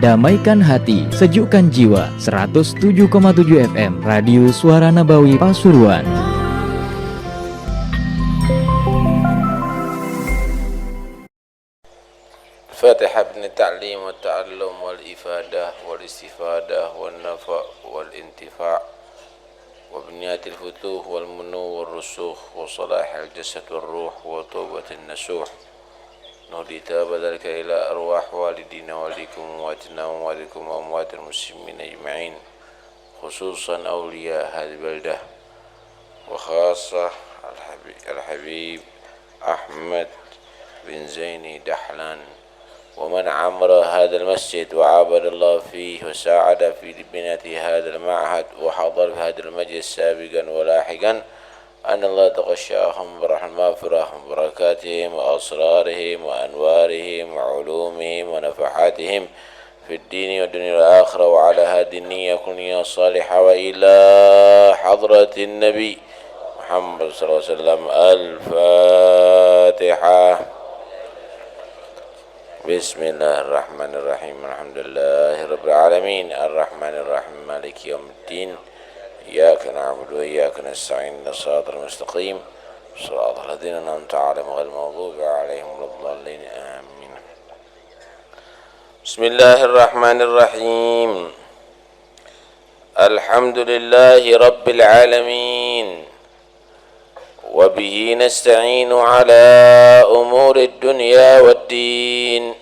Damaikan hati, sejukkan jiwa. 107,7 FM Radio Suara Nabawi Pasuruan. Fatihah bin ta'lim wa ta'allum wal ifadah wal istifadah wal nafa' wal intifa' wa bniyatil futuh wal munu wal rusukh wa salahil jasad wal ruh wa tawbatin nasuh. Nudita badalika ila arwah walidina walikum watina walikum amwatil muslimin ajma'in, khususan awliya hadhihi baldah wa khasah al-habib Ahmad bin Zaini Dahlan wa man amara hadha al-masjid wa abada Allah fihi wa sa'ada fi binati hadha al-ma'had wa hadar fi hadha al-majlis sabiqan wa lahiqan. أن الله تغشاهم برحمة مغفرة وبركاتهم وأسرارهم وأنوارهم وعلومهم ونفحاتهم في الدين والدنيا والآخرة وعلى هذه النية كن صالحة وإلى حضرة النبي محمد صلى الله عليه وسلم. الفاتحة. بسم الله الرحمن الرحيم. الحمد لله رب العالمين الرحمن الرحيم مالك يوم الدين إياك نعبد وإياك نستعين الصراط المستقيم صراط الذين أنعمت عليهم غير المغضوب عليهم ولا الضالين آمين. بسم الله الرحمن الرحيم. الحمد لله رب العالمين وبه نستعين على أمور الدنيا والدين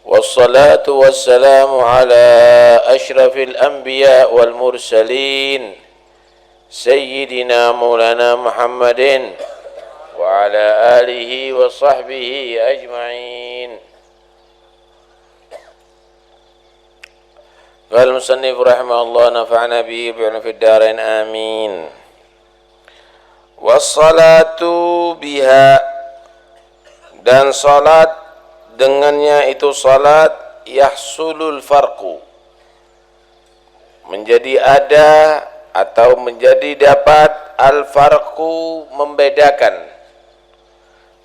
والصلاة والسلام على أشرف الأنبياء والمرسلين سيدنا مولانا محمد وعلى آله وصحبه أجمعين. قال المصنف رحمه الله نفعنا به بعلم في الدارين آمين. والصلاة بها, dan salat dengannya itu salat, yahsulul farqu, menjadi ada atau menjadi dapat, al-farqu, membedakan,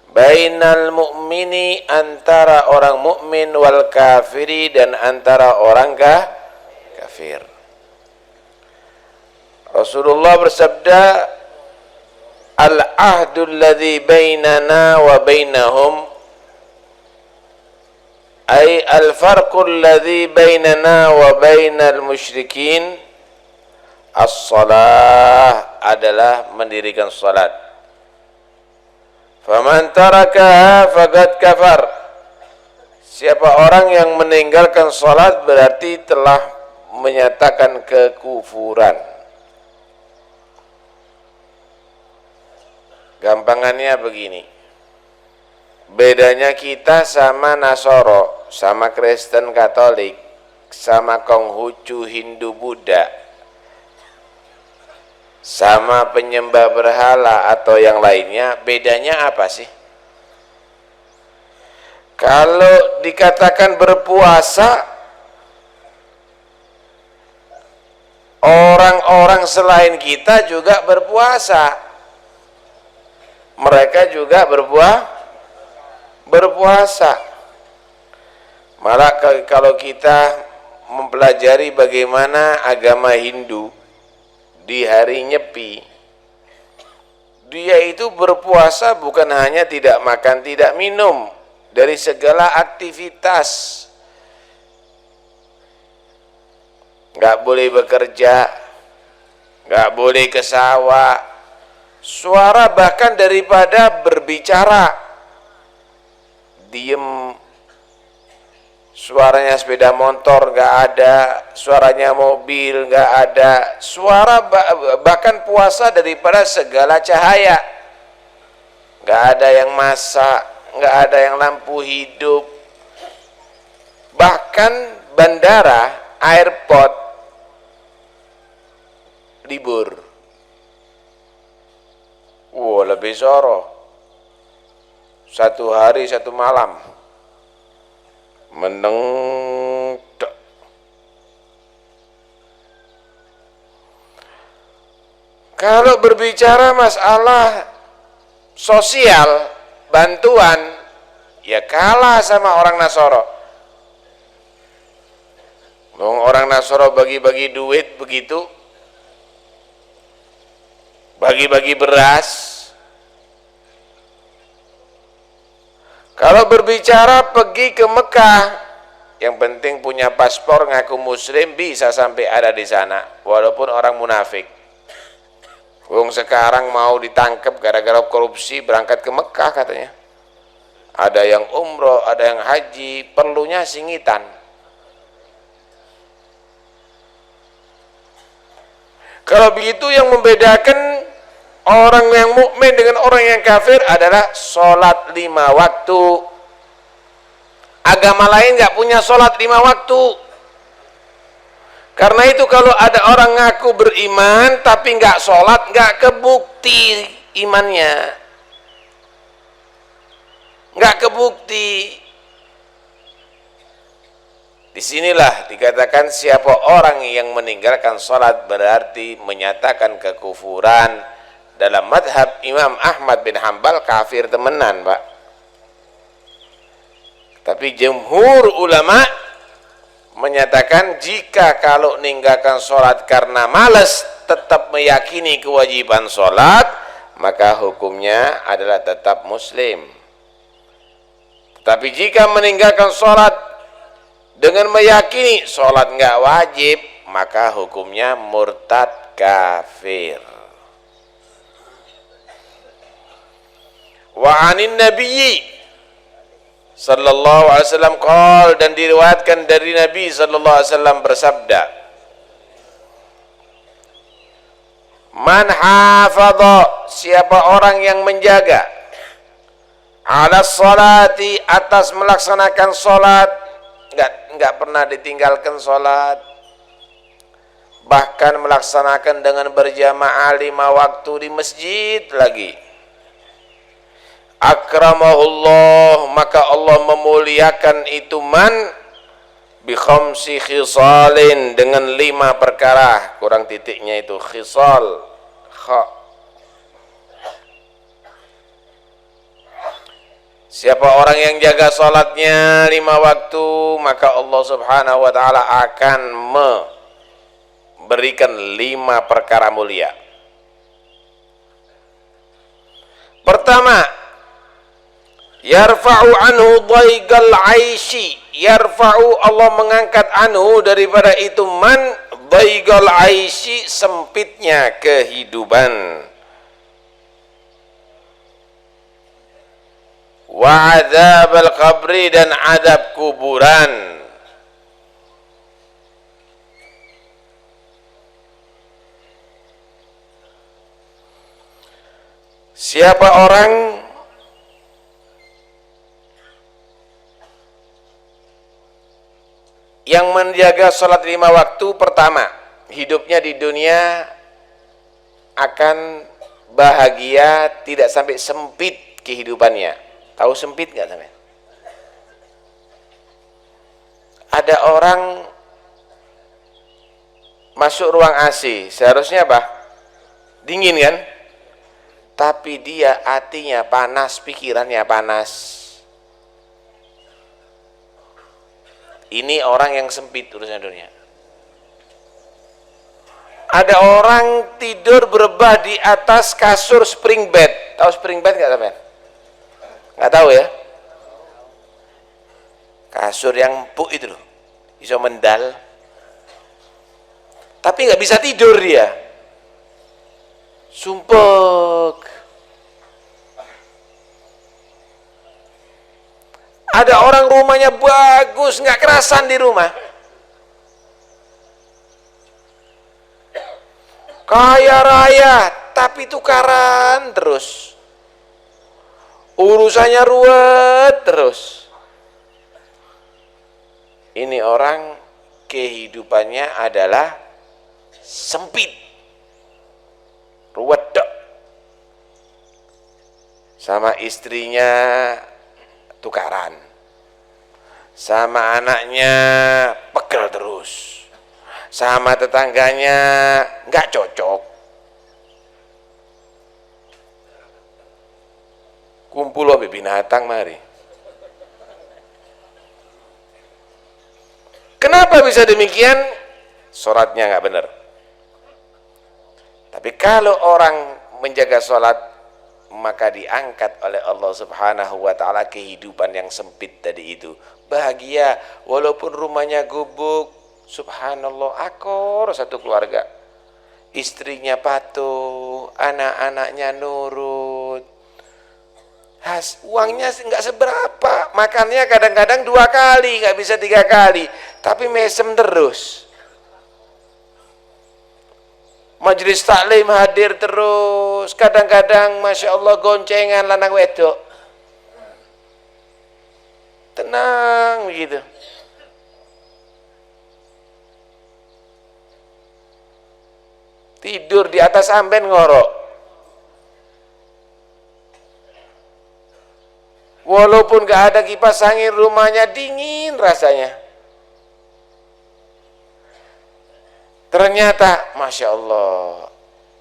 bainal mu'mini, antara orang mukmin, wal kafiri, dan antara orang kafir. Rasulullah bersabda, al-ahdul ladzi bainana wa bainahum, ay al-farqul ladzi bainana wa bainal musyrikin, as-salah, adalah mendirikan salat. Faman tarakaha faqad kafar, siapa orang yang meninggalkan salat berarti telah menyatakan kekufuran. Gampangannya begini, bedanya kita sama Nasoro, sama Kristen Katolik, sama Konghucu Hindu Buddha, sama penyembah berhala atau yang lainnya, bedanya apa sih? Kalau dikatakan berpuasa, orang-orang selain kita juga berpuasa, mereka juga berpuasa. Malah kalau kita mempelajari bagaimana agama Hindu di hari Nyepi, dia itu berpuasa bukan hanya tidak makan, tidak minum, dari segala aktivitas. Nggak boleh bekerja, nggak boleh ke sawah, suara bahkan daripada berbicara, diem. Suaranya sepeda motor nggak ada, suaranya mobil nggak ada, suara bahkan puasa daripada segala cahaya. Nggak ada yang masak, nggak ada yang lampu hidup. Bahkan bandara, airport libur. Wow, lebih soro. 1 hari 1 malam. Meneng. Kalau berbicara masalah sosial, bantuan, ya kalah sama orang Nasoro. Orang Nasoro bagi-bagi duit begitu, bagi-bagi beras. Kalau berbicara pergi ke Mekah, yang penting punya paspor ngaku muslim bisa sampai ada di sana, walaupun orang munafik. Wong sekarang mau ditangkap gara-gara korupsi berangkat ke Mekah katanya. Ada yang umroh, ada yang haji, perlunya singitan. Kalau begitu yang membedakan orang yang mukmin dengan orang yang kafir adalah sholat 5 waktu. Agama lain nggak punya sholat 5 waktu. Karena itu kalau ada orang ngaku beriman tapi nggak sholat, nggak kebukti imannya, nggak kebukti. Disinilah dikatakan siapa orang yang meninggalkan sholat berarti menyatakan kekufuran. Dalam madhab Imam Ahmad bin Hambal kafir temenan, Pak. Tapi jumhur ulama menyatakan jika kalau meninggalkan sholat karena malas tetap meyakini kewajiban sholat, maka hukumnya adalah tetap muslim. Tapi jika meninggalkan sholat dengan meyakini sholat nggak wajib, maka hukumnya murtad kafir. Wa anin nabiyyi sallallahu alaihi wasallam qol, dan diriwayatkan dari Nabi sallallahu alaihi wasallam bersabda, man hafadha, siapa orang yang menjaga, ala sholati, atas melaksanakan sholat, enggak pernah ditinggalkan sholat, bahkan melaksanakan dengan berjamaah 5 waktu di masjid lagi, akramahullah, maka Allah memuliakan itu man bi khamsi khisalin, dengan 5 perkara, kurang titiknya itu khisal, kha. Siapa orang yang jaga salatnya 5 waktu, maka Allah subhanahu wa ta'ala akan memberikan 5 perkara mulia. Pertama, yarfa'u anhu dhaiqal aishi, yarfa'u, Allah mengangkat anhu daripada itu man dhaiqal aishi, sempitnya kehidupan, wa adzabal qabri, dan adab kuburan. Siapa orang yang menjaga sholat 5 waktu, pertama, hidupnya di dunia akan bahagia, tidak sampai sempit kehidupannya. Tahu sempit nggak sampai? Ada orang masuk ruang AC, seharusnya apa? Dingin kan? Tapi dia hatinya panas, pikirannya panas. Ini orang yang sempit urusan dunia. Ada orang tidur berebah di atas kasur spring bed. Tahu spring bed nggak sampean? Nggak tahu ya? Kasur yang empuk itu loh, bisa mendal. Tapi nggak bisa tidur dia. Sumpek. Ada orang rumahnya bagus, nggak kerasan di rumah. Kaya raya, tapi tukaran terus. Urusannya ruwet terus. Ini orang kehidupannya adalah sempit. Ruwet dok. Sama istrinya tukaran, sama anaknya pegel terus, sama tetangganya nggak cocok. kumpul wae binatang mari. Kenapa bisa demikian? Sholatnya nggak benar. Tapi kalau orang menjaga sholat, maka diangkat oleh Allah Subhanahu wa ta'ala kehidupan yang sempit tadi itu. Bahagia, walaupun rumahnya gubuk, subhanallah, akor satu keluarga. Istrinya patuh, anak-anaknya nurut. Uangnya nggak seberapa, makannya kadang-kadang 2 kali, nggak bisa 3 kali, tapi mesem terus. Majelis taklim hadir terus, kadang-kadang masya Allah goncengan lanang wedok, tenang begitu. Tidur di atas amben ngorok, walaupun gak ada kipas angin, rumahnya dingin rasanya. Ternyata masya Allah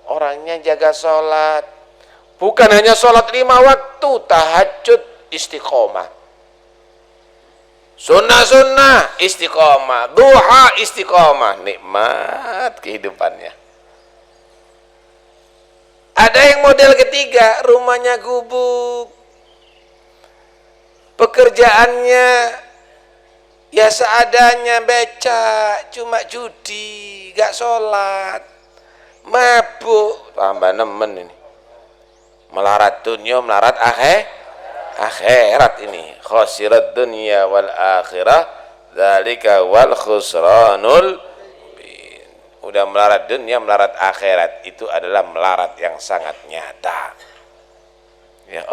orangnya jaga sholat, bukan hanya sholat 5 waktu, tahajud istiqomah, sunnah-sunnah istiqomah, duha istiqomah, nikmat kehidupannya. Ada yang model ketiga, rumahnya gubuk, pekerjaannya ya seadanya, becak, cuma judi, gak sholat, mabuk, tambah nemen ini, melarat dunia, melarat akhirat ini, khosirat dunia wal akhirah, dzalika wal khusranul mubin. Udah melarat dunia, melarat akhirat, itu adalah melarat yang sangat nyata. Ya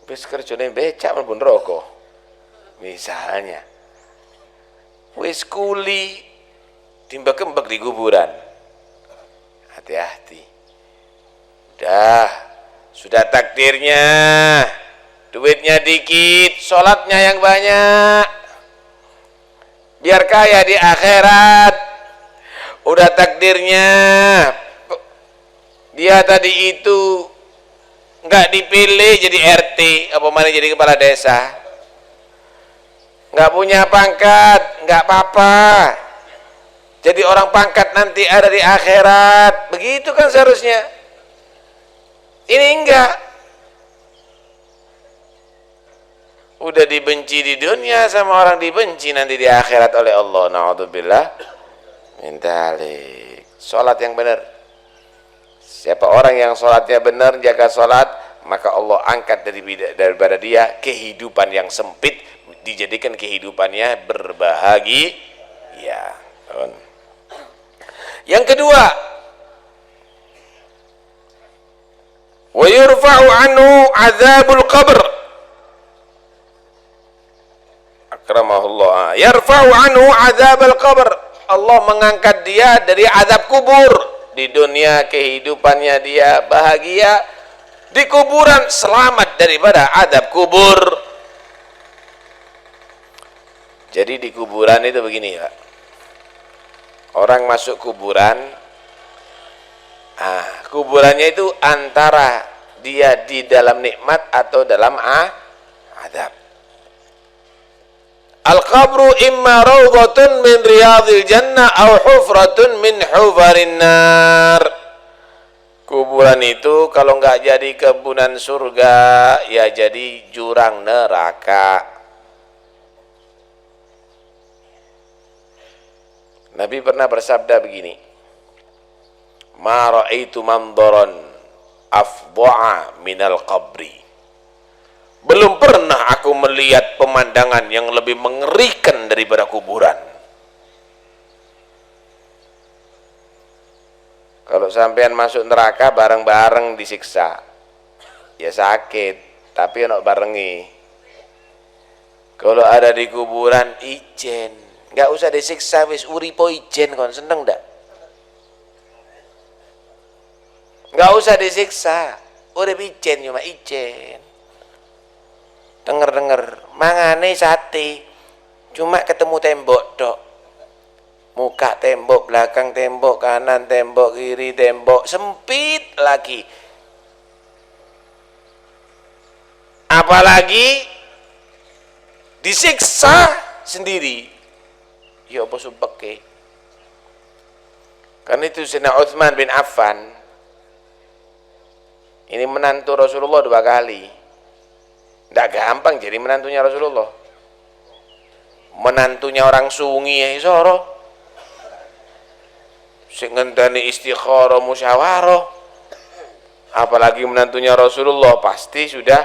wis kerjane becak mlebu neraka misalnya, wis kuli timbak-kembak di kuburan, hati-hati. Sudah takdirnya duitnya dikit, sholatnya yang banyak, biar kaya di akhirat. Udah takdirnya dia tadi itu nggak dipilih jadi RT, apa mana jadi kepala desa, nggak punya pangkat, nggak apa-apa, jadi orang pangkat nanti ada di akhirat, begitu kan seharusnya. Ini enggak, udah dibenci di dunia sama orang dibenci nanti di akhirat oleh Allah. Na'udzubillah min dzalik. Salat yang benar, siapa orang yang sholatnya benar, jaga sholat, maka Allah angkat daripada dia kehidupan yang sempit, dijadikan kehidupannya berbahagia. Yang kedua, wa yurfa'u anhu adzabul qabr. Akramahullah. Yarfa'u anhu adzabul qabr. Allah mengangkat dia dari azab kubur. Di dunia kehidupannya dia bahagia, di kuburan selamat daripada azab kubur. Jadi di kuburan itu begini ya, orang masuk kuburan, kuburannya itu antara dia di dalam nikmat atau dalam azab. Al-qabru imma rawdatun min riyadil jannah aw hufratun min hufarin nar. Kuburan itu kalau enggak jadi kebunan surga, ya jadi jurang neraka. Nabi pernah bersabda begini, ma ra'aitu mandaran afdha'a minal qabri. Belum pernah aku melihat pemandangan yang lebih mengerikan daripada kuburan. Kalau sampean masuk neraka bareng-bareng disiksa, ya sakit, tapi enak barengi. Kalau ada di kuburan ijen, nggak usah disiksa, wis uripo ijen, kon seneng ndak? Nggak usah disiksa, urip ijen, cuma ijen. Denger-denger mangane sate, cuma ketemu tembok dok, muka tembok, belakang tembok, kanan tembok, kiri tembok, sempit lagi. apalagi disiksa sendiri. Ya apa subeke. Karena itu Sayyidina Utsman bin Affan ini menantu Rasulullah 2 kali. Tidak gampang jadi menantunya Rasulullah. Menantunya orang sungi ya isoro. Sing ngenteni istikharah musyawarah. Apalagi menantunya Rasulullah, pasti sudah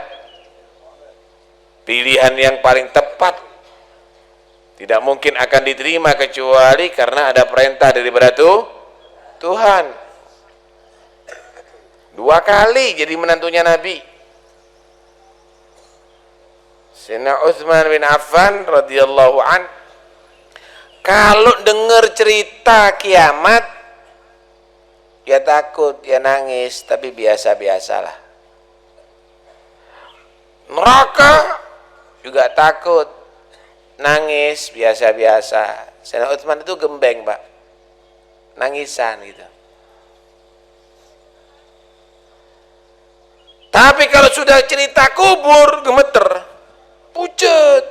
pilihan yang paling tepat. Tidak mungkin akan diterima kecuali karena ada perintah daripada Tuhan. 2 kali jadi menantunya Nabi. Sayyidina Utsman bin Affan radhiyallahu an, kalau dengar cerita kiamat ya takut, ya nangis, tapi biasa-biasalah. Neraka juga takut, nangis, biasa-biasa. Sayyidina Utsman itu gembeng, Pak. Nangisan gitu. Tapi kalau sudah cerita kubur, gemeter, pucet.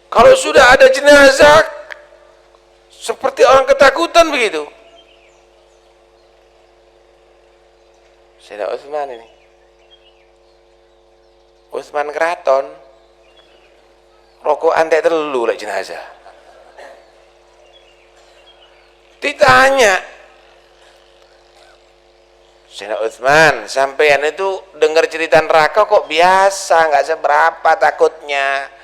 Kalau sudah ada jenazah, seperti orang ketakutan begitu. Sayyidina Utsman ini, Utsman Keraton, rokok antek terlalu lah jenazah. Ditanya, Sayyidina Utsman, sampean itu dengar cerita neraka kok biasa, nggak seberapa takutnya.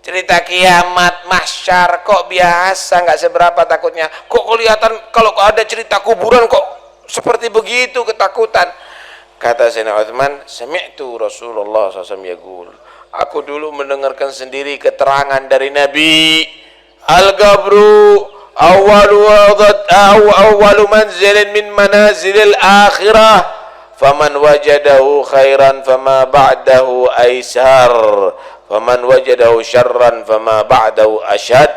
Cerita kiamat, mahsyar kok biasa, nggak seberapa takutnya. Kok kelihatan kalau ada cerita kuburan kok seperti begitu ketakutan. Kata Sayyidina Utsman, sami'tu Rasulullah SAW yaqul, aku dulu mendengarkan sendiri keterangan dari Nabi, al-gabru awwalu manzilin min manazilil akhirah, faman wajadahu khairan fama ba'dahu aisar, faman wajadahu syarran fama ba'dahu asyad.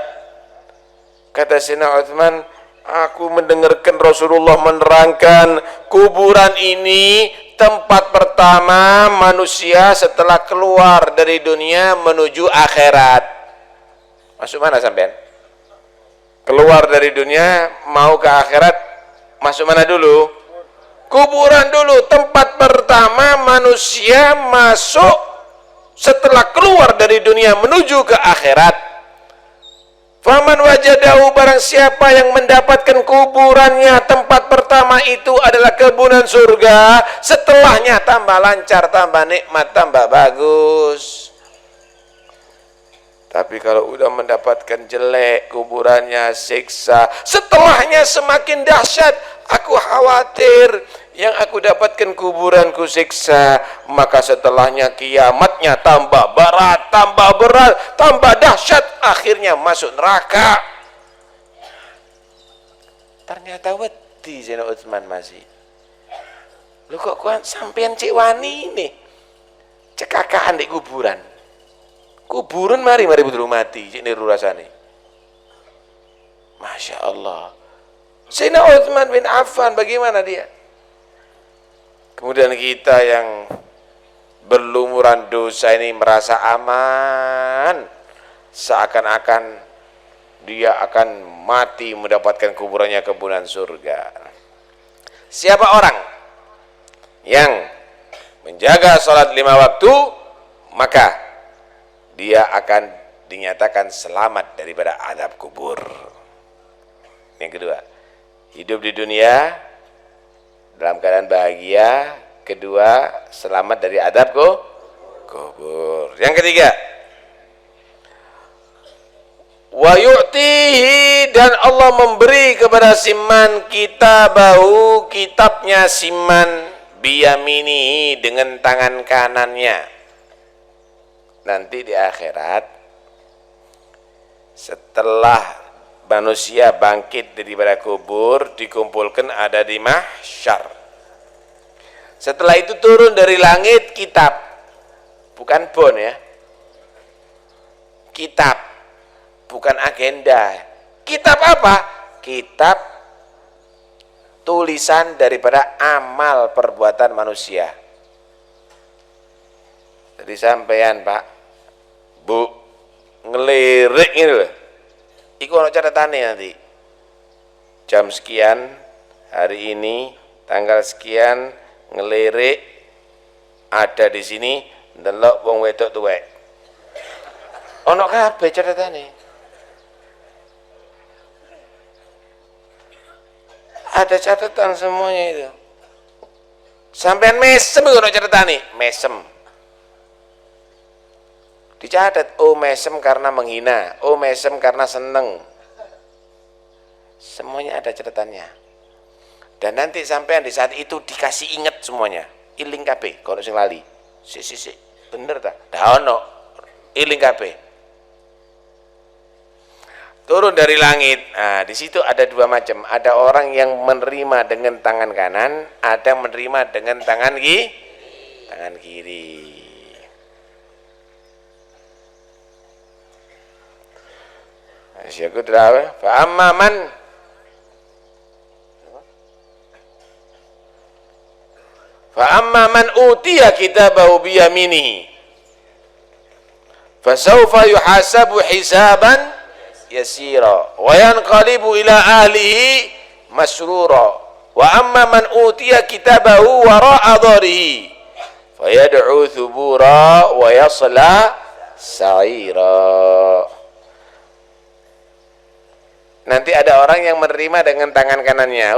Kata Sayyidina Utsman, aku mendengarkan Rasulullah menerangkan kuburan ini tempat pertama manusia setelah keluar dari dunia menuju akhirat. Masuk mana sampean? Keluar dari dunia mau ke akhirat, masuk mana dulu? Kuburan dulu. Tempat pertama manusia masuk setelah keluar dari dunia menuju ke akhirat. Faman wajadahu, barang siapa yang mendapatkan kuburannya tempat pertama itu adalah kebunan surga, setelahnya tambah lancar, tambah nikmat, tambah bagus. Tapi kalau udah mendapatkan jelek, kuburannya siksa, setelahnya semakin dahsyat. Aku khawatir yang aku dapatkan kuburanku siksa, maka setelahnya kiamatnya tambah berat, tambah dahsyat, akhirnya masuk neraka. Ternyata wedi Sayyidina Utsman masih. Lu kok sampean cek wani nih cekakaan di kuburan. Kuburan mari betul mati, cek niru rasane. Masya Allah. Sayyidina Utsman bin Affan bagaimana dia? Kemudian kita yang berlumuran dosa ini merasa aman, seakan-akan dia akan mati mendapatkan kuburannya kebunan surga. Siapa orang yang menjaga sholat 5 waktu, maka dia akan dinyatakan selamat daripada azab kubur. Yang kedua, hidup di dunia dalam keadaan bahagia. Kedua, selamat dari azab kubur. Yang ketiga, wa yu'tihi, dan Allah memberi kepada Siman kitabahu, kitabnya Siman, biyaminihi, dengan tangan kanannya. Nanti di akhirat, setelah manusia bangkit daripada kubur, dikumpulkan ada di mahsyar. Setelah itu turun dari langit kitab, bukan bon ya, kitab, bukan agenda. Kitab apa? Kitab tulisan daripada amal perbuatan manusia. Jadi sampean Pak, Bu, ngelirik ini loh. Iku ono catatane nanti. Jam sekian hari ini tanggal sekian ngelirik ada di sini ndelok wong wedok tuwek. Ono kabeh catatane. Ada catatan semuanya itu. Sampean mesem iku ono catatane, mesem. Dicatat, oh mesem karena menghina, oh mesem karena seneng. Semuanya ada catatannya. Dan nanti sampean di saat itu dikasih ingat semuanya. Iling kabeh kalau sing lali. Si bener ta? Dah ono iling kabeh. Turun dari langit. Nah, di situ ada dua macam. Ada orang yang menerima dengan tangan kanan, ada yang menerima dengan tangan kiri. Syukur terawih. Fa'amma man utiya kitabahu biyaminihi fasawfa yuhasabu hisaban yasira wa yanqalibu ila ahlihi masrura wa amma man utiya kitabahu wara'a dhahrihi fayad'u thubura wa yasla sa'ira. Nanti ada orang yang menerima dengan tangan kanannya.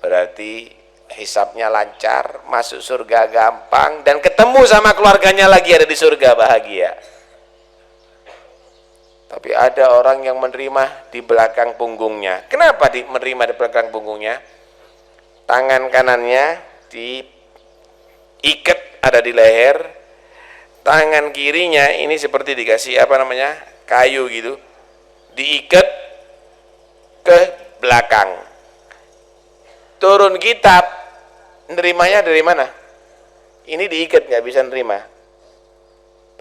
Berarti hisabnya lancar, masuk surga gampang, dan ketemu sama keluarganya lagi ada di surga, bahagia. Tapi ada orang yang menerima di belakang punggungnya. Kenapa menerima di belakang punggungnya? Tangan kanannya diikat ada di leher, tangan kirinya ini seperti dikasih kayu gitu, diikat ke belakang. Turun kitab, nerimanya dari mana? Ini diikat, nggak bisa nerima.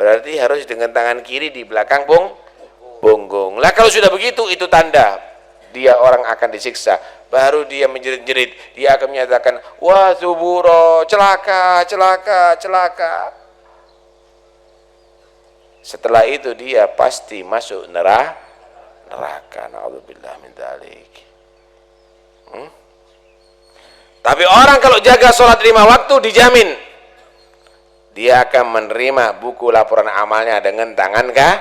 Berarti harus dengan tangan kiri di belakang punggung. Lah kalau sudah begitu, itu tanda dia orang akan disiksa. Baru dia menjerit-jerit, dia akan menyatakan, wah suburo, celaka. Setelah itu dia pasti masuk neraka. Na'udzubillah min dzalik. Tapi orang kalau jaga sholat 5 waktu dijamin dia akan menerima buku laporan amalnya dengan tangan kanan.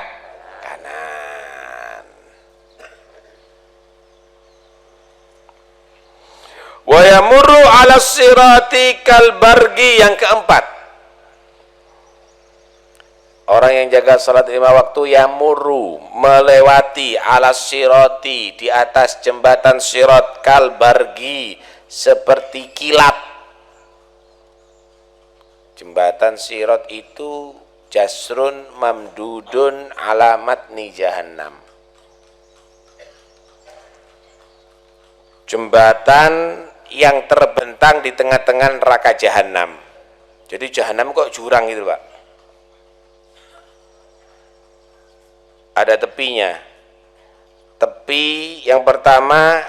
Wa yamurru 'ala sirati kal bargi, yang keempat. Orang yang jaga salat 5 waktu yamurru, melewati ala sirati, di atas jembatan sirat, kal bargi, seperti kilat. Jembatan sirat itu jasrun mamdudun alamat ni jahannam. Jembatan yang terbentang di tengah-tengah neraka jahannam. Jadi jahannam kok jurang gitu, Pak. Ada tepinya. Tepi yang pertama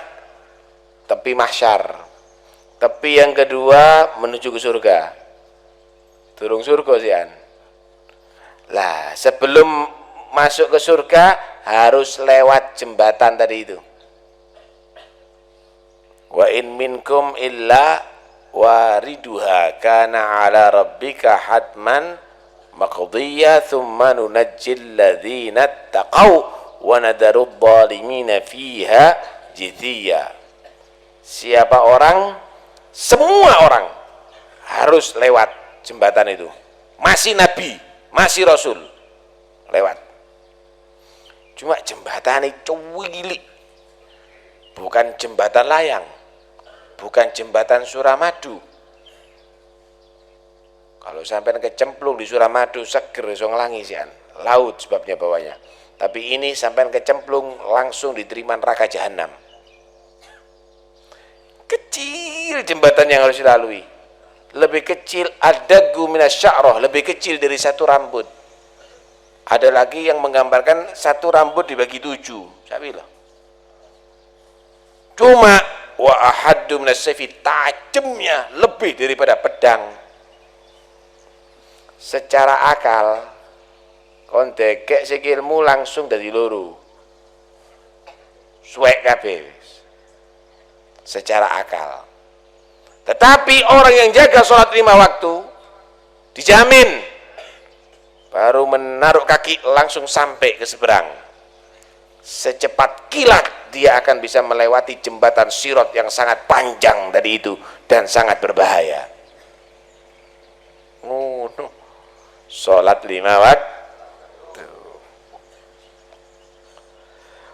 tepi mahsyar. Tepi yang kedua menuju ke surga. Turung surga sian. Lah, sebelum masuk ke surga harus lewat jembatan tadi itu. Wa in minkum illa wariduha kana ala rabbika hatman maqdiyya thumma nunajjil ladzina taqaw wa nadarud dhalimina fiha jithiya. Siapa orang, semua orang harus lewat jembatan itu. Masih nabi, masih rasul, lewat. Cuma jembatan itu cilik, bukan jembatan layang, bukan jembatan Suramadu. Kalau sampai kecemplung di Suramadu, seger iso nglangi sian, laut sebabnya bawahnya. Tapi ini sampai kecemplung langsung diterima neraka jahanam. Kecil jembatan yang harus dilalui. Lebih kecil adagu minasya'rah, lebih kecil dari satu rambut. Ada lagi yang menggambarkan satu rambut dibagi 7. Sabi loh. Cuma wa wa ahaddu minas sayfi, tajamnya lebih daripada pedang. Secara akal kon dekek sikilmu langsung dari loro, suwek kabeh secara akal. Tetapi orang yang jaga sholat 5 waktu dijamin baru menaruh kaki langsung sampai ke seberang, secepat kilat dia akan bisa melewati jembatan Sirat yang sangat panjang tadi itu dan sangat berbahaya. Sholat 5 waktu.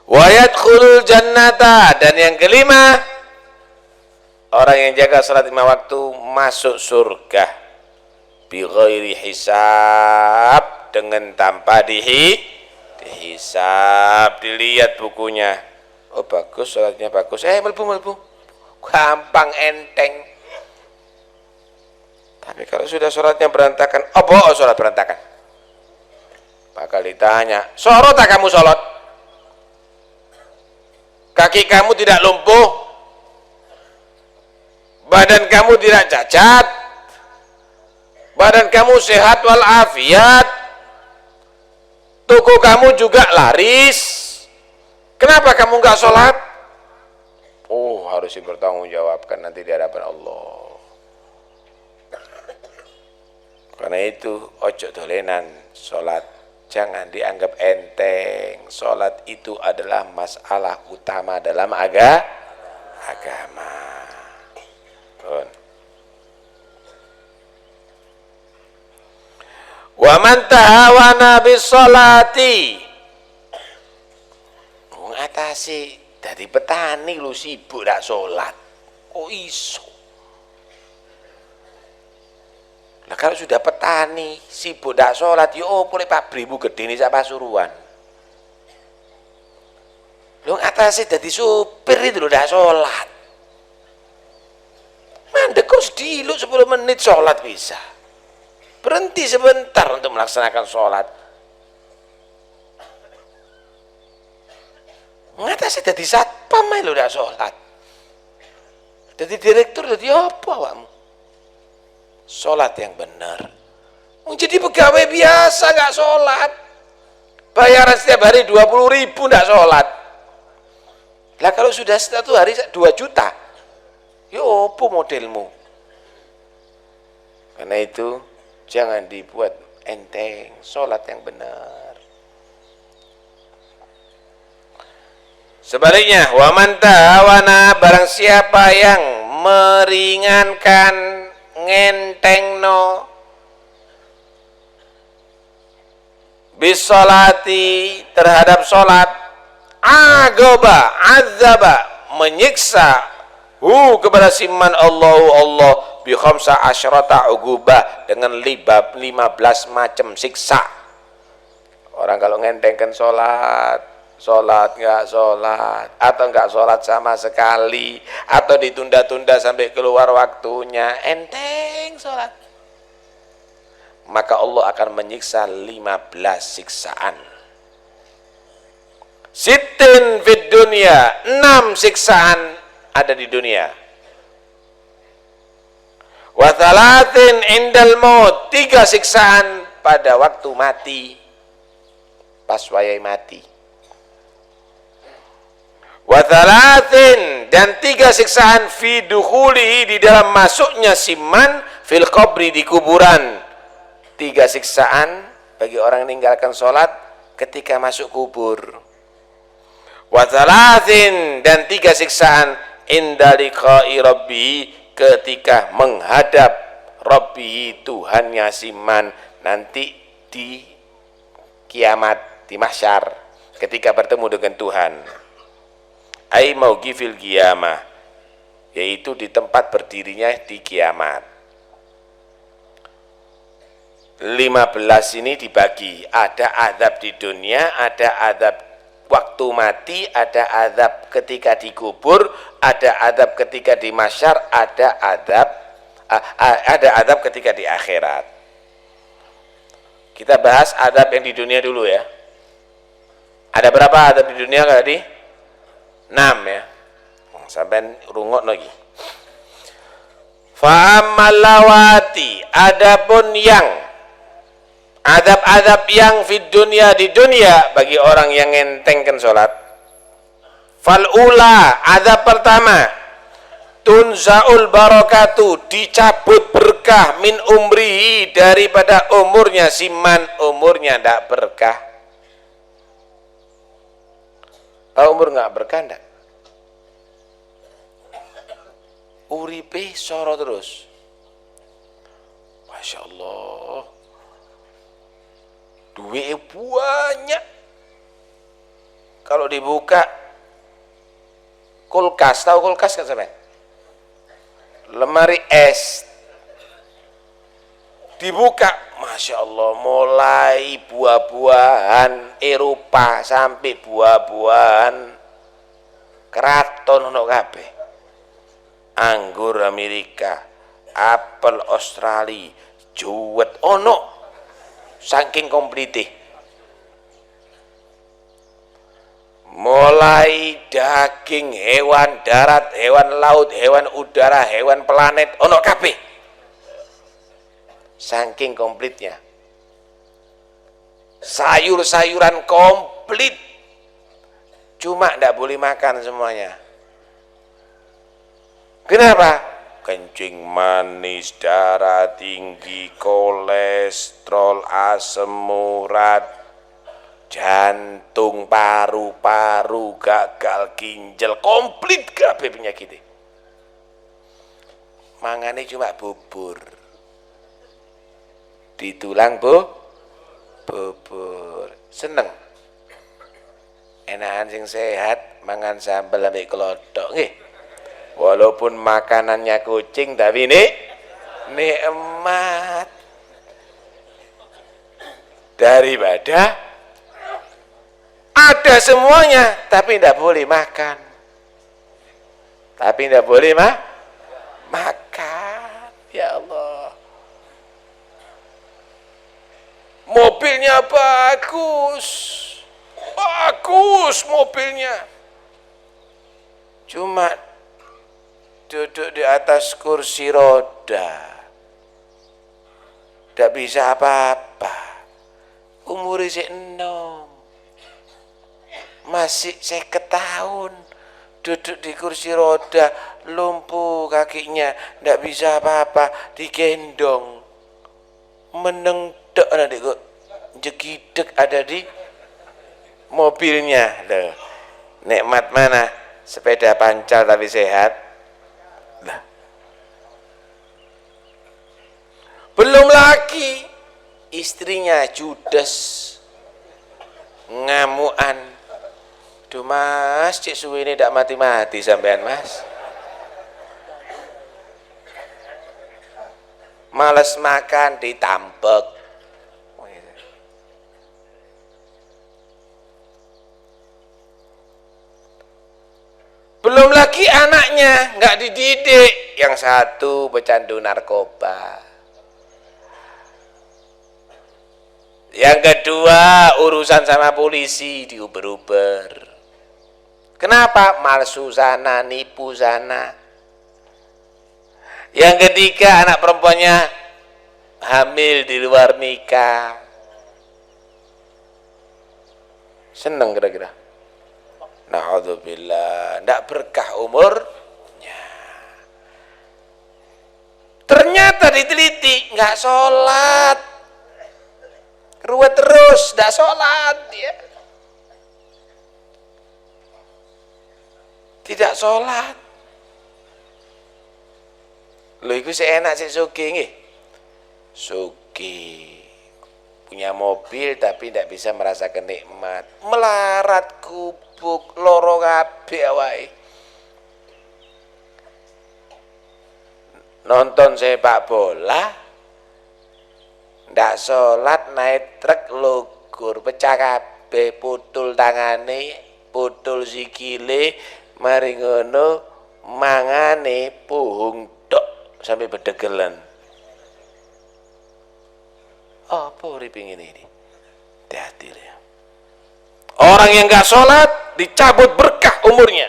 Wa yadkhulul jannata, dan yang kelima, orang yang jaga sholat 5 waktu masuk surga bi ghairi hisab, dengan tanpa dihisab. Dilihat bukunya, oh bagus, sholatnya bagus, melbu gampang, enteng. Tapi kalau sudah sholatnya berantakan, sholat berantakan, bakal ditanya, sorot tak kamu sholat? Kaki kamu tidak lumpuh, badan kamu tidak cacat, badan kamu sehat walafiat, toko kamu juga laris, kenapa kamu nggak sholat? Harus dipertanggungjawabkan nanti di hadapan Allah. Karena itu ojo dolenan sholat, jangan dianggap enteng. Sholat itu adalah masalah utama dalam agama. Wa man tahawana bis sholati, ngatasi dari petani lu sibuk dak sholat, iso. Nah kalau sudah petani sibuk dak sholat, boleh pabrimu gede ini sak Pasuruan. Lu ngatasi dari supir itu lu dak sholat. Mandek kok sediluk 10 menit sholat bisa. Berhenti sebentar untuk melaksanakan sholat. Ngatasi dari satpam lu dak sholat. Jadi direktur jadi apa awakmu? Sholat yang benar. Jadi pegawai biasa nggak sholat, bayaran setiap hari 20.000 nggak sholat. Lah kalau sudah satu hari 2 juta, apa modelmu? Karena itu jangan dibuat enteng, sholat yang benar. Sebaliknya, wa man tahawana, barang siapa yang meringankan, ngentengno bisolati, terhadap sholat, agoba, azaba, menyiksa kepada siman Allah bi khamsa asyrata ugubah, dengan 15 macam siksa. Orang kalau ngentengkan sholat nggak sholat, atau nggak sholat sama sekali, atau ditunda-tunda sampai keluar waktunya, enteng sholat, maka Allah akan menyiksa 15 siksaan. Sittin fid dunya, 6 siksaan ada di dunia. Wa thalathin indal maut, 3 siksaan pada waktu mati, pas wayai mati. Wa thalathin, dan 3 siksaan fi dukhulihi, di dalam masuknya siman, fil qabri, di kuburan. 3 siksaan bagi orang yang meninggalkan sholat ketika masuk kubur. Wa thalathin, dan 3 siksaan inda liqa'i rabbihi, ketika menghadap rabbihi, Tuhannya siman, nanti di kiamat, di mahsyar, ketika bertemu dengan Tuhan. Ai mauqifil qiyamah, yaitu di tempat berdirinya di kiamat. 15 ini dibagi, ada azab di dunia, ada azab waktu mati, ada azab ketika dikubur, ada azab ketika di mahsyar, ada azab ketika di akhirat. Kita bahas azab yang di dunia dulu ya. Ada berapa azab di dunia tadi? 6 ya. Sampeyan rungokno iki. Fa ammal lawati, adapun yang adab-adab yang fid dunya, di dunia, bagi orang yang ngentengkan salat. Fal ula, adab pertama, tunzaul barakatu, dicabut berkah min umrihi, daripada umurnya. Siman umurnya ndak berkah. Tahu umur nggak berkah ndak? Uripe soro terus. Masya Allah, duit banyak. Kalau dibuka kulkas, tahu kulkas kan sampean? Lemari es dibuka, Masya Allah, mulai buah-buahan Eropa sampai buah-buahan keraton ono kabeh. Anggur Amerika, apel Australia, juwet ono, saking komplite. Mulai daging hewan darat, hewan laut, hewan udara, hewan planet, ono kabeh. Saking komplitnya. Sayur-sayuran komplit, cuma ndak boleh makan semuanya. Kenapa? Kencing manis, darah tinggi, kolesterol, asam urat, jantung, paru-paru, gagal ginjal, komplit kabeh penyakitnya. Mangane cuma bubur. Ditulang bubur. Seneng. Enakan sing sehat mangan sambel ambek klodok nggih. Walaupun makanannya kucing tapi nikmat daripada ada semuanya tapi tidak boleh makan. Tapi tidak boleh makan. Ya Allah. Mobilnya bagus. Bagus mobilnya. Cuma duduk di atas kursi roda, tidak bisa apa-apa. Umur isih enom, masih 50 tahun, duduk di kursi roda, lumpuh kakinya, tidak bisa apa-apa, digendong, menengdek nanti kok jegidek ada di mobilnya. Loh, nikmat mana? Sepeda pancal tapi sehat. Belum lagi istrinya judes, ngamuan. Duh mas, cik suwi ini tidak mati-mati sampean mas. Males makan ditampek. Belum lagi anaknya nggak dididik. Yang satu pecandu narkoba. Yang kedua urusan sama polisi diuber-uber. Kenapa? Malsu sana, nipu sana. Yang ketiga anak perempuannya hamil di luar nikah. Seneng kira-kira. Na'udzubillah, ndak berkah umurnya. Ternyata diteliti nggak sholat. Ruwet terus, tidak sholat ya. Tidak sholat. Lho iku seenak sik sugih nggih. Sugih. Punya mobil tapi tidak bisa merasakan nikmat. Melarat, kubuk, loro kabeh awake. Nonton sepak bola, ndak sholat, naik truk lugur, pecah kabeh, putul tangane, putul sikile, mari ngono mangane puhung tok sampai bedegelan. Apa uripe ngene ini? Hati-hati ya. Orang yang enggak sholat dicabut berkah umurnya.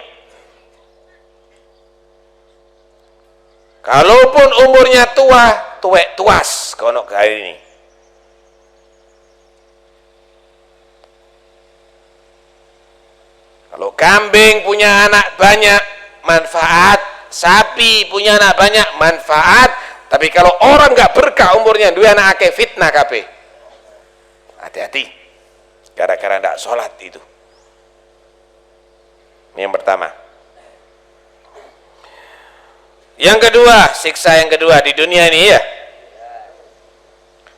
Kalaupun umurnya tua, tuwek tuas kono gaya ini. Kalau kambing punya anak banyak, manfaat. Sapi punya anak banyak, manfaat. Tapi kalau orang nggak berkah umurnya, dua anak akeh, fitnah kabeh. Hati-hati. Gara-gara nggak sholat itu. Ini yang pertama. Yang kedua, siksa yang kedua di dunia ini ya.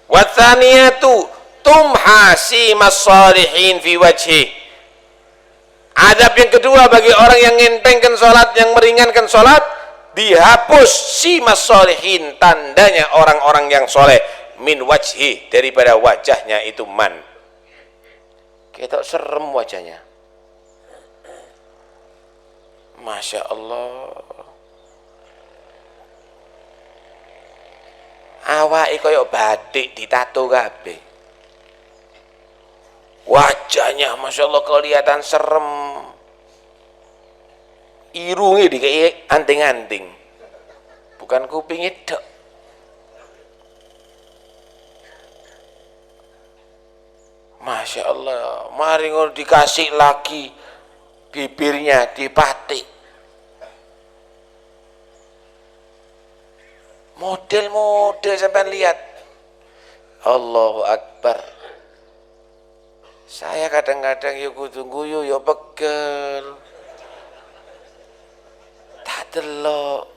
Watsaniyatu tumhasi masalihin fi wajhi. Adab yang kedua bagi orang yang ngentengkan sholat, yang meringankan sholat, dihapus si masalihin, tandanya orang-orang yang soleh, min wajhi, daripada wajahnya itu man. Kita serem wajahnya. Masya Allah. Awake kaya batik ditato kabeh. Wajahnya Masya Allah kelihatan serem. Irungnya dikei anting-anting. Bukan kupingnya dok. Masya Allah. Mari ngono dikasih lagi bibirnya dipatik. Model-model sampai lihat. Allahu Akbar. Saya kadang-kadang ya kudu guyu ya pegel. Tak delok.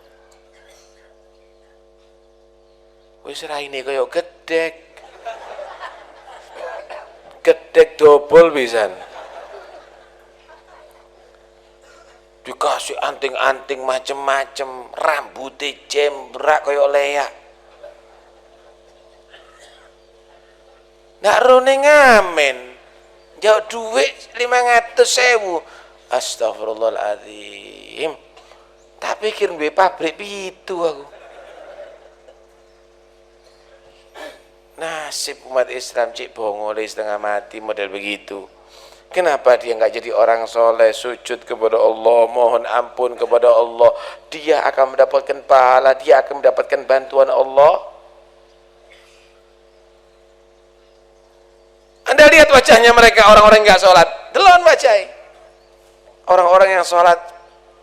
Wis raine kaya gedhek. Gedhek dobol pisan. Dikasih anting-anting macem-macem, rambutnya jembrak kaya leak. Nak rone ngamen, jauh duit 500.000. Astagfirullahaladzim. Tak pikir duwe pabrik pitu aku. Nasib umat Islam cik bongole setengah mati model begitu. Kenapa dia nggak jadi orang soleh, sujud kepada Allah, mohon ampun kepada Allah, dia akan mendapatkan pahala, dia akan mendapatkan bantuan Allah. Anda lihat wajahnya mereka, orang-orang yang nggak sholat, delon wajahnya. Orang-orang yang sholat,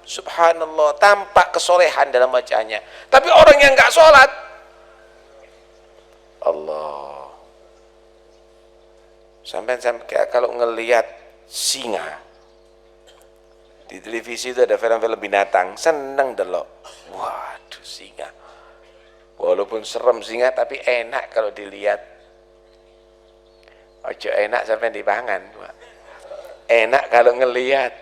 subhanallah, tampak kesolehan dalam wajahnya. Tapi orang yang nggak sholat, Allah. Sampai kalau ngelihat singa di televisi itu ada film-film binatang, seneng delok. Waduh, singa. Walaupun serem singa tapi enak kalau dilihat. Ojo enak sampai dipangan. Enak kalau ngelihat.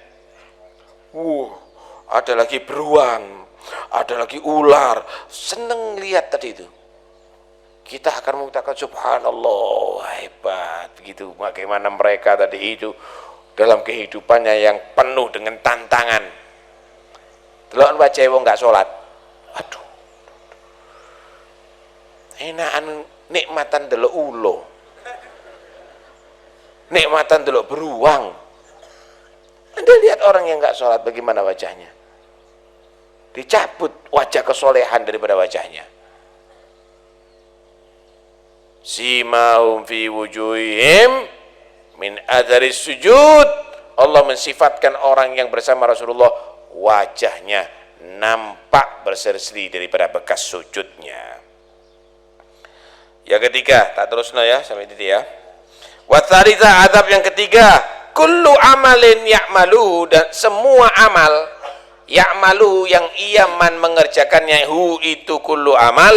Ada lagi beruang, ada lagi ular. Seneng lihat tadi itu. Kita akan mengatakan subhanallah, hebat begitu. Bagaimana mereka tadi itu dalam kehidupannya yang penuh dengan tantangan. Delok wajah wong enggak salat. Aduh. Enakan nikmatan delok ulo. Nikmatan delok beruang. Anda lihat orang yang enggak salat bagaimana wajahnya. Dicabut wajah kesolehan daripada wajahnya. Simahum fi wujuhihim min atharis sujud. Allah mensifatkan orang yang bersama Rasulullah, wajahnya nampak berseri-seri daripada bekas sujudnya. Yang ketiga, tak terusno ya sampai itu ya. Wa tsalitsa, adab yang ketiga, kullu amalin ya'malu, dan semua amal ya'malu yang ia mengerjakannya, hu itu kullu amal,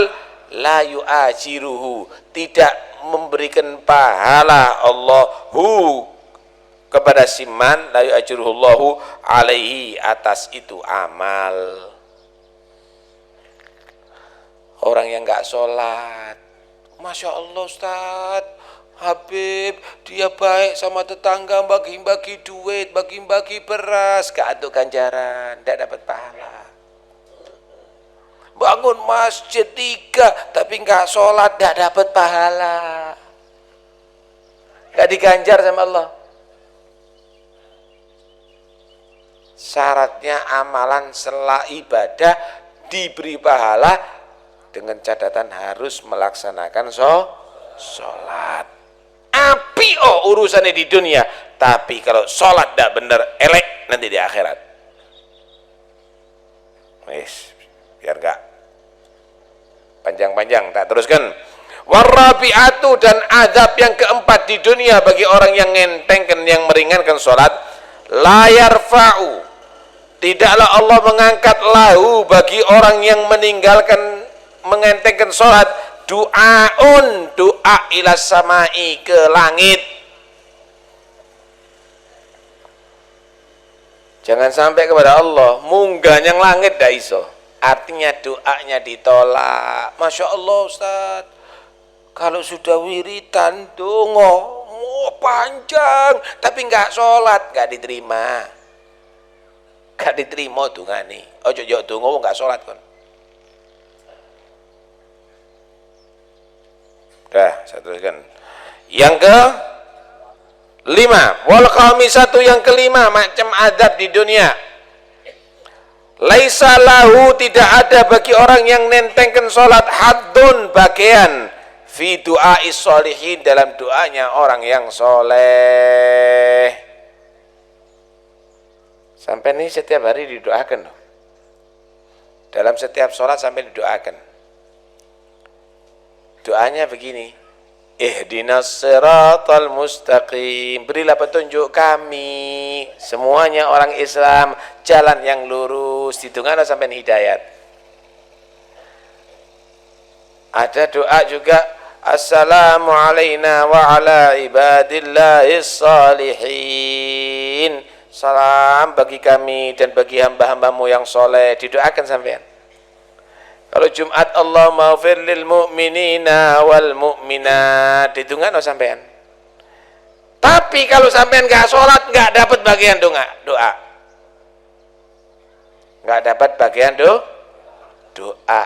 la yu'ajiruhu, tidak memberikan pahala Allahu kepada siman, la yu'ajiruhu Allahu alaihi, atas itu amal. Orang yang enggak sholat, Masya Allah Ustaz Habib, dia baik sama tetangga, bagi-bagi duit, bagi-bagi beras, gak ada ganjaran, tidak dapat pahala. Bangun masjid 3 tapi nggak sholat, nggak dapat pahala, nggak diganjar sama Allah. Syaratnya amalan setelah ibadah diberi pahala dengan catatan harus melaksanakan sholat. Api urusannya di dunia, tapi kalau sholat tidak benar elek nanti di akhirat. Wis, biar enggak panjang-panjang, tak teruskan. Warabi'atu, dan azab yang keempat di dunia bagi orang yang ngentengkan, yang meringankan sholat. La yarfa'u, tidaklah Allah mengangkat lahu bagi orang yang meninggalkan mengentengkan sholat, du'aun, doa ila samai, ke langit. Jangan sampai kepada Allah munggah yang langit dah iso, artinya doanya ditolak. Masya Allah Ustaz, kalau sudah wiritan dongo panjang tapi nggak sholat, nggak diterima, nggak diterima tuh ngani. Ojo jauh dongo nggak sholat kon. Dah, saya teruskan. Yang ke 5, wal khamisatu, yang kelima macam adab di dunia. Laisa lahu, tidak ada bagi orang yang nentengkan sholat, haddun, bagian, fi du'ais sholihin, dalam doanya orang yang soleh. Sampai ini setiap hari didoakan loh. Dalam setiap sholat sampai didoakan. Doanya begini, ihdinas siratal mustaqim, berilah petunjuk kami semuanya orang Islam jalan yang lurus, ditunggu sampai hidayat. Ada doa juga, assalamu alaina wa ala ibadillahis salihin, salam bagi kami dan bagi hamba-hambamu yang soleh, didoakan sampean. Kalau Jumat, Allahumma ighfir lil mu'minina wal mu'minat, ditunggu sampean. Tapi kalau sampean enggak sholat, enggak dapat bagian doa. Enggak dapat bagian doa.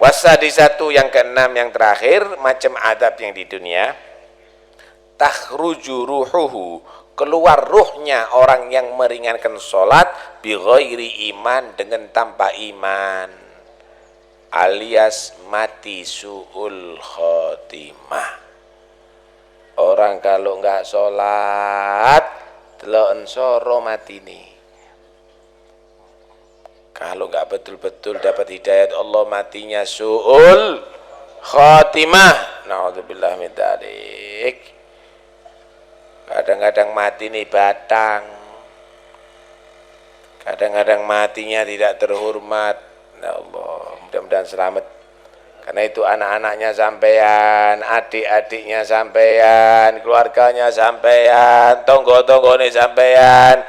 Wasadisatu, yang keenam, yang terakhir, macam adab yang di dunia. Takhruju ruhuhu, keluar ruhnya orang yang meringankan sholat, bi ghairi iman, dengan tanpa iman, alias mati su'ul khotimah. Orang kalau enggak sholat delok ensoro mati nih. Kalau enggak betul-betul dapat hidayat Allah, matinya su'ul khotimah. Na'udzubillah min dzalik. Kadang-kadang mati nih batang, kadang-kadang matinya tidak terhormat. Ya Allah, mudah-mudahan selamat. Karena itu anak-anaknya sampean, adik-adiknya sampean, keluarganya sampean, tonggo-tonggone sampean,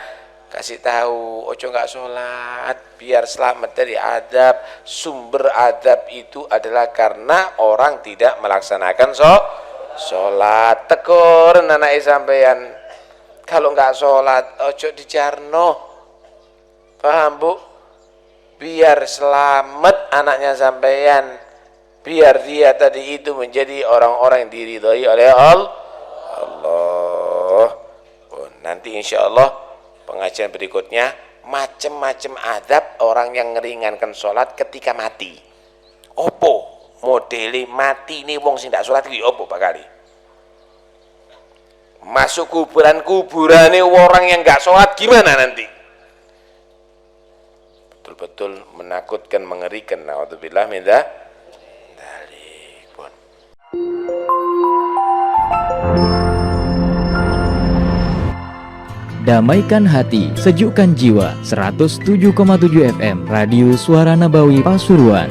kasih tahu, ojo nggak sholat biar selamat dari adab. Sumber adab itu adalah karena orang tidak melaksanakan sholat. Tegur anak sampean, kalau nggak sholat ojo dijarno, paham Bu? Biar selamat anaknya sampean, biar dia tadi itu menjadi orang-orang yang diridhoi oleh Allah. Nanti insya Allah pengajian berikutnya macam-macam adab orang yang meringankan sholat ketika mati. Opo modeli mati ini wong sing ndak salat iki opo bakali? Masuk kuburan-kuburane orang yang enggak salat gimana nanti? Betul-betul menakutkan, mengerikan. Naudzubillah min dzalik. Damaikan hati, sejukkan jiwa. 107,7 FM Radio Suara Nabawi Pasuruan.